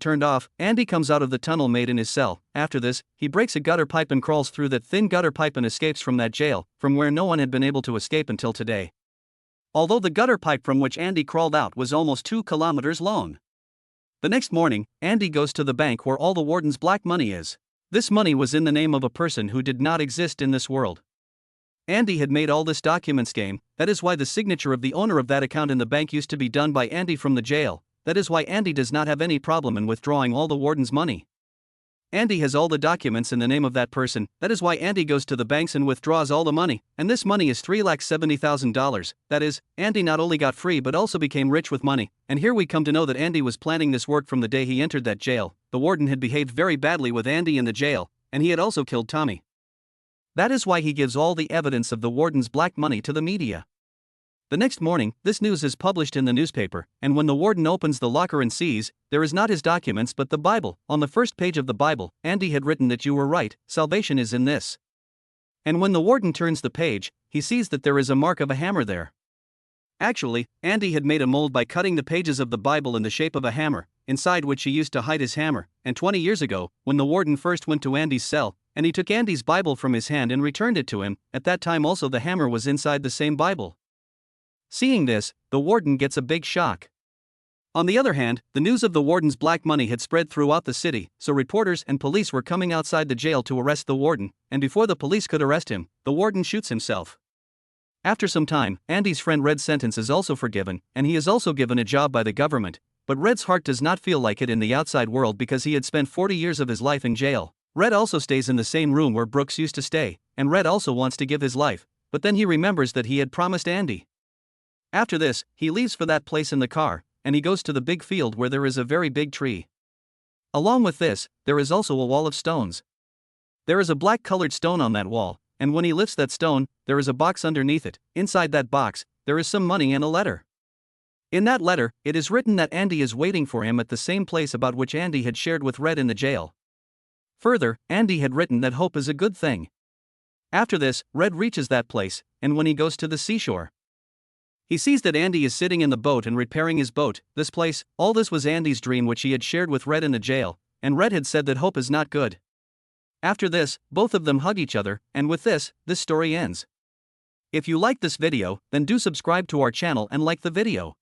turned off, Andy comes out of the tunnel made in his cell. After this, he breaks a gutter pipe and crawls through that thin gutter pipe and escapes from that jail, from where no one had been able to escape until today. Although the gutter pipe from which Andy crawled out was almost 2 kilometers long. The next morning, Andy goes to the bank where all the warden's black money is. This money was in the name of a person who did not exist in this world. Andy had made all this documents game. That is why the signature of the owner of that account in the bank used to be done by Andy from the jail. That is why Andy does not have any problem in withdrawing all the warden's money. Andy has all the documents in the name of that person. That is why Andy goes to the banks and withdraws all the money, and this money is $370,000. That is, Andy not only got free but also became rich with money. And here we come to know that Andy was planning this work from the day he entered that jail. The warden had behaved very badly with Andy in the jail, and he had also killed Tommy. That is why he gives all the evidence of the warden's black money to the media. The next morning, this news is published in the newspaper, and when the warden opens the locker and sees, there is not his documents but the Bible. On the first page of the Bible, Andy had written that you were right, salvation is in this. And when the warden turns the page, he sees that there is a mark of a hammer there. Actually, Andy had made a mold by cutting the pages of the Bible in the shape of a hammer, inside which he used to hide his hammer, and 20 years ago, when the warden first went to Andy's cell, and he took Andy's Bible from his hand and returned it to him, at that time also the hammer was inside the same Bible. Seeing this, the warden gets a big shock. On the other hand, the news of the warden's black money had spread throughout the city, so reporters and police were coming outside the jail to arrest the warden, and before the police could arrest him, the warden shoots himself. After some time, Andy's friend Red's sentence is also forgiven, and he is also given a job by the government, but Red's heart does not feel like it in the outside world because he had spent 40 years of his life in jail. Red also stays in the same room where Brooks used to stay, and Red also wants to give his life, but then he remembers that he had promised Andy. After this, he leaves for that place in the car, and he goes to the big field where there is a very big tree. Along with this, there is also a wall of stones. There is a black-colored stone on that wall, and when he lifts that stone, there is a box underneath it. Inside that box, there is some money and a letter. In that letter, it is written that Andy is waiting for him at the same place about which Andy had shared with Red in the jail. Further, Andy had written that hope is a good thing. After this, Red reaches that place, and when he goes to the seashore, he sees that Andy is sitting in the boat and repairing his boat. This place, all this was Andy's dream which he had shared with Red in the jail, and Red had said that hope is not good. After this, both of them hug each other, and with this story ends. If you like this video, then do subscribe to our channel and like the video.